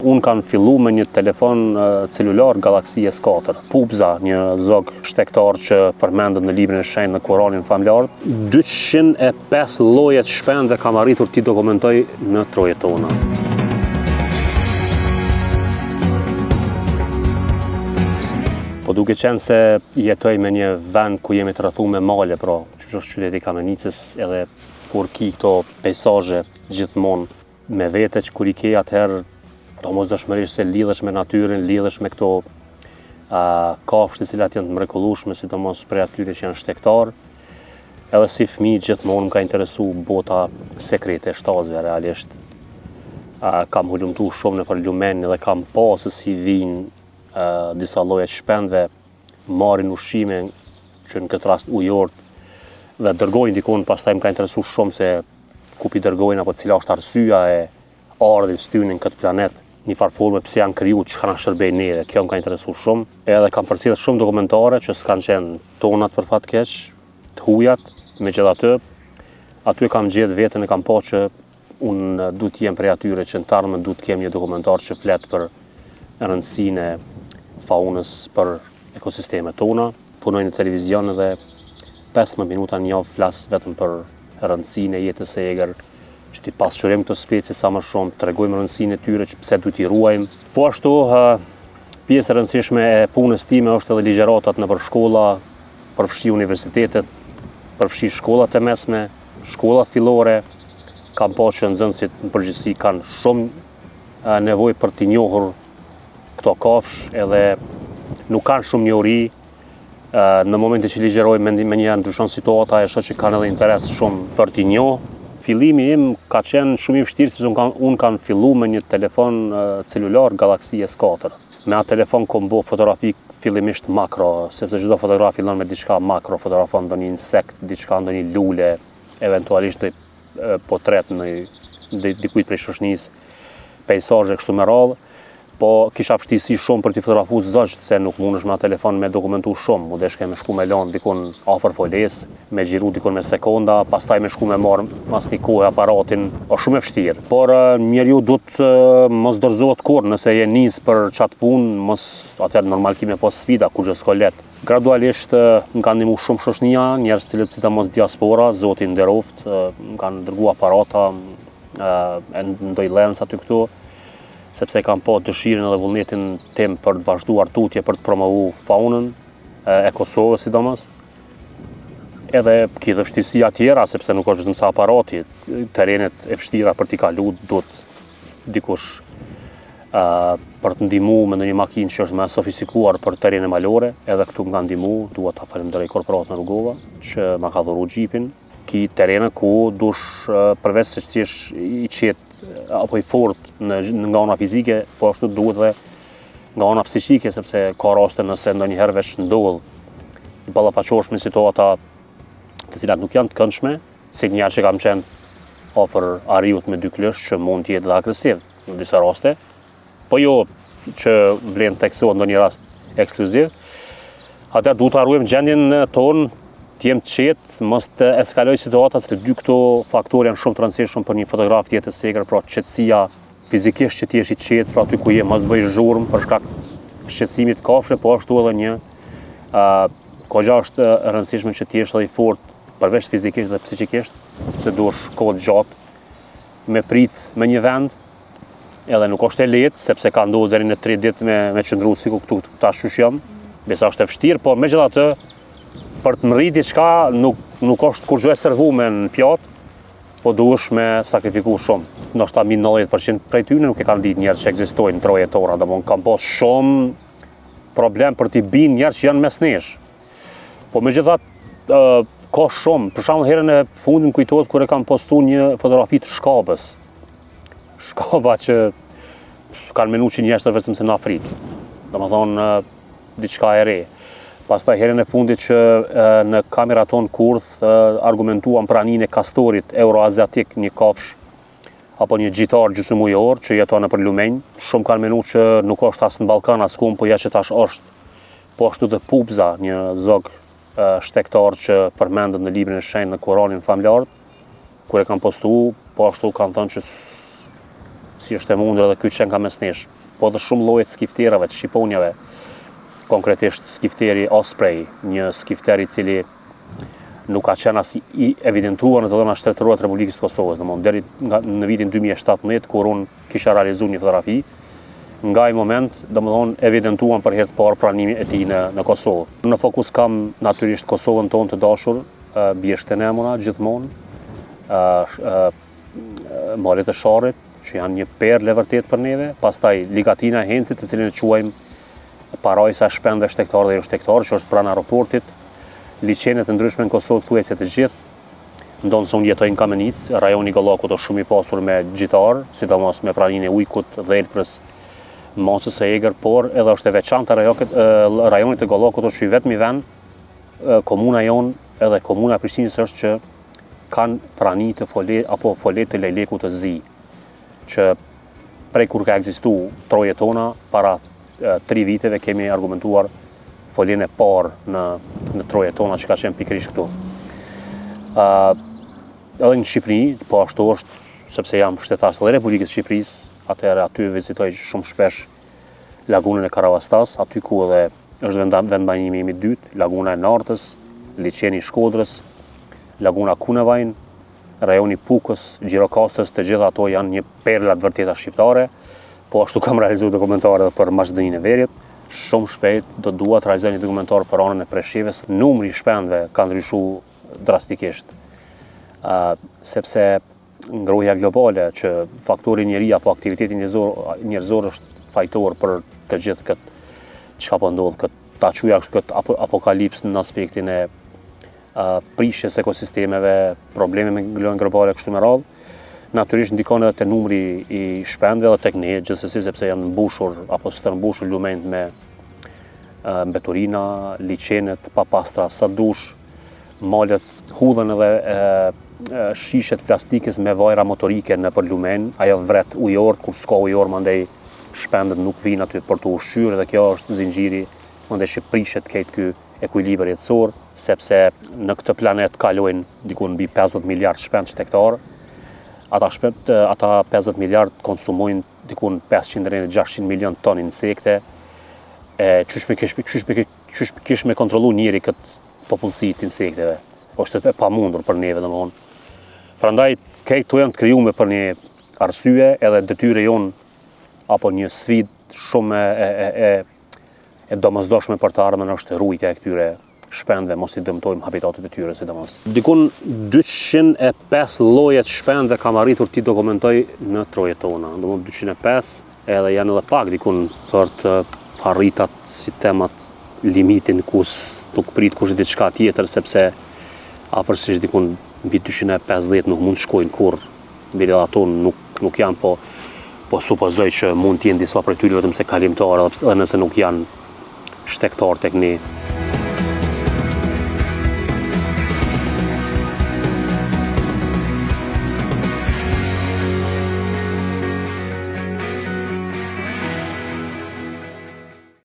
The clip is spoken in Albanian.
Unë kanë fillu me një telefon celular Galaxy S4. Pupza, një zog shtektar që përmendet në librin e shenjtë në Kuranin familjar. 205 lloje të shpendëve kam arritur t'i dokumentoj në trojet tona. Po duke qenë se jetoj me një vend ku jemi të rrethuar me male, pra, që është qyteti Kamenicës, edhe kur ki këto pejsazhe gjithmonë me vete që kur i ke atëherë, domosdoshmërisht se lidhesh me natyrën, lidhesh me këto kafshë të cilat janë të mrekullueshme, sidomos për atyre që janë shtektar. Edhe si fëmijë gjithmonë më ka interesu bota sekrete e shtazëve, realisht. Kam hulumtu shumë nëpër lumen dhe kam pa se si vijnë disa lloje të shpendëve, marrin ushqime që në këtë rast ujort dhe dërgojnë dikun, pastaj më ka interesu shumë se ku pi dërgojnë apo cila është arsyeja e ardhjes tyre në këtë planet, një farë forme pse janë kriju, çka na shërbejnë neve. Kjo më ka interesu shumë. Edhe kam përcjell shumë dokumentare që s'kan qenë tonat për fat keq, të hujat, megjithatë, aty kam gjetë veten e kam pa që unë duhet të jem prej atyre që në të ardhmen duhet të kem një dokumentar që flet për rëndësinë e faunës për ekosistemet tona. Punoj në televizion dhe 15 minuta në javë flas vetëm për rëndësinë e jetës së egër, që t'i pasqyrojmë këto specie sa më shumë, t'rregojmë rëndësinë e tyre, që pse duhet t'i ruajmë. Po ashtu, pjesë e rëndësishme e punës time është edhe ligjëratat nëpër shkolla, përfshi universitetet, përfshi shkollat e mesme, shkollat fillore. Kam pa që nxënësit në përgjithësi kanë shumë nevojë për t'i njohur këto kafshë, edhe nuk kanë shumë njohuri. Në momentin që ligjëroj me njëherë ndryshon situata, e shoh që kanë edhe interes shumë për t'i njohur. Fillimi im ka qenë shumë i vështirë sepse unë kam filluar me një telefon celular Galaxy S4. Me atë telefon kom bo fotografi fillimisht makro, sepse çdo fotograf fillon me diçka makro, fotografon ndonjë insekt, diçka, ndonjë lule, eventualisht ndonjë portret në dikujt prej shoqënisë, peizazhe kështu me radhë. Po kisha vështirësi shumë për t'i fotografuar zogj, se nuk mundesh me atë telefon me dokumentu shumë. Mundesh me shku me lënë dikun afër foles, me xhiru dikun me sekonda, pastaj me shku me marr mas një kohë aparatin, është shumë e vështirë. Por njeriu duhet mos dorëzohet kurrë, nëse je nis për çat punë, mos atëherë normal ki me pas sfida, kur gjë s'ka lehtë. Gradualisht më kanë ndihmuar shumë shoqënia, njerëz të cilët sidomos diaspora, Zoti nderoft, më kanë dërguar aparata, ndoj lens aty këtu, sepse kam pa dëshirën edhe vullnetin tim për të vazhduar tutje për të promovuar faunën e Kosovës sidomos. Edhe ki dhe vështirësia tjera, sepse nuk është vetëm sa aparati, terrenet e vështira për t'i kaluar, duhet dikush për të ndihmuar me ndonjë makinë që është më sofistikuar për terrene malore, edhe këtu më kanë ndihmuar, dua ta falenderoj korporatën Rrugova që ma ka dhuruar xhipin. Ki terrene ku dush përveç se që i qetë apo i fort nga ana fizike, po ashtu duhet dhe nga ana psiqike, sepse ka raste nëse ndonjëherë veç ndodh ballafaqohesh me situata të cilat nuk janë të këndshme, si një që kam qenë afër ariut me 2 klësh që mund të jetë dhe agresiv në disa raste, po jo që vlen të teksohet ndonjë rast ekskluziv. Atëherë duhet ta ruajmë gjendjen tonë, të jem të qetë, mos të eskaloj situata, se të dy këto faktorë janë shumë të rëndësishëm për një fotograf të jetë segër, pra qetësia fizikisht që ti jesh i qetë, pra aty ku je, mos bëj zhurmë për shkak të shqetësimit të kafshëve, po ashtu edhe një kogja është e rëndësishme që ti jesh edhe i fortë, përveç fizikisht dhe psiqikisht, sepse duhesh kohë gjatë me prit me një vend, edhe nuk është e lehtë, sepse ka ndodhur deri në 3 ditë me qëndru sikur këtu tash qysh jam. Besa është e vështirë, po megjithatë për të mërrit diçka nuk është kur gjë e servuar në pjatë, po duhesh me sakrifiku shumë. Ndoshta mbi 90% prej tyre nuk e kanë ditë njerëz që ekzistojnë në trojet tona, domthonë kam pas shumë problem për t'i binë njerëz që janë mes nesh. Po megjithatë ka shumë, për shembull herën e fundit më kujtohet kur e kam postuar një fotografi të shkabës. Shkaba që kanë menuar që njerëz vetëm se në Afrikë. Domethënë diçka e re. Pastaj herën e fundit që në kameraton Kurth argumentuam praninë e kastorit euroaziatik, një kafshë apo një gjitar gjysmëujor që jeton nëpër lumenj. Shumë kanë menuar që nuk është as në Ballkan as ku, po ja që tash është. Po ashtu dhe pupza, një zog shtektar që përmendet në librin e shenjtë në Kuranin familjar, kur e kanë postuar, po ashtu kanë thënë që si është e mundur edhe ky qen ka mes nesh, po dhe shumë lloje të skifterave, të shqiponjave, konkretisht skifteri Osprey, një skifter i cili nuk ka qenë as i evidentuar në të dhëna shtetërore të Republikës së Kosovës, domthonë deri në vitin 2017 kur unë kisha realizuar një fotografi, nga ai moment, domthonë evidentuan për herë të parë pranimin e tij në Kosovë. Në fokus kam natyrisht Kosovën tonë të dashur, Bjeshtën e Emuna gjithmonë, malet e Sharrit, që janë një perlë e vërtet për neve, pastaj Ligatina e Hencit, të cilin e quajmë parajsa shpendëve shtektarë dhe jo shtektarë, që është pranë aeroportit, liçenet e ndryshme në Kosovë thuajse të gjithë, ndonë se unë jetoj në Kamenic, rajoni Gollakut është shumë i pasur me gjitarë, sidomos me praninë e Ujkut, Dhelprës, Macës së Egër, por edhe është e veçantë rajonit të Gollakut është i vetmi vend, komuna jonë edhe komuna e Prishtinës është që kanë prani të folet të lejlekut të zi, që prej kur ka ekzistuar troje tona, para 3 viteve kemi argumentuar foljen e parë në troje tona që ka qenë pikërisht këtu. Edhe në Shqipëri, po ashtu është, sepse jam shtetas edhe Republikës Shqipërisë, atëherë aty vizitoj shumë shpesh lagunën e Karavastas, aty ku edhe është vendbanimi i dytë, laguna e Nartës, liçeni i Shkodrës, laguna Kunevajn, rajoni Pukës, Gjirokastës, të gjitha ato janë një perla të vërteta shqiptare, po ashtu kam realizuar dokumentare për Maqedoninë e Veriut. Shumë shpejt do dua të realizoj një dokumentar për anën e Preshevës. Numri i shpendëve ka ndryshuar drastikisht, sepse ngrohja globale që faktori njeri apo aktiviteti njerëzor është fajtor për të gjithë këtë çka po ndodh, ta quaja këtë apokalips në aspektin e prishjes ekosistemeve, probleme me ngrohjen globale kështu me radhë. Natyrisht ndikon edhe te numri i shpendëve dhe tek ne, gjithsesi sepse janë mbushur apo së mbushur lumenjt me mbeturina, liçenet pa pastra sa dush, malet hudhen edhe shishet plastikës me vajra motorike nëpër lumenj, ajo vret ujor, kur s'ka ujor mandej shpendët nuk vinë aty për të ushqyer, dhe kjo është zinxhiri mandej që prishet këtë ky ekuilibër jetësor, sepse në këtë planet kalojnë diku mbi 50 miliard shpend shtektar. Ata 50 miliard konsumojnë diku 500-600 milion ton insekte. Qysh me kontrollu njëri këtë popullsi të insekteve? Është e pamundur për neve domthonë. Prandaj këto janë të krijuar për një arsye, edhe detyre jon apo një sfidë shumë e domosdoshme për të ardhmen është ruajtja e këtyre shpendëve, mos i dëmtojmë habitatet e tyre sidomos. Dikun 205 lloje të shpendëve kam arritur ti dokumentoj në trojet tona. Domthonë 205, edhe janë edhe pak dikun për të arritat si temat limitin ku nuk prit kush diçka tjetër, sepse afërsisht dikun mbi 250 nuk mund të shkojnë kurrë. Mbi ato nuk janë, po supozoj që mund të jenë disa prej tyre vetëm se kalimtarë, edhe nëse nuk janë shtektar tek ne.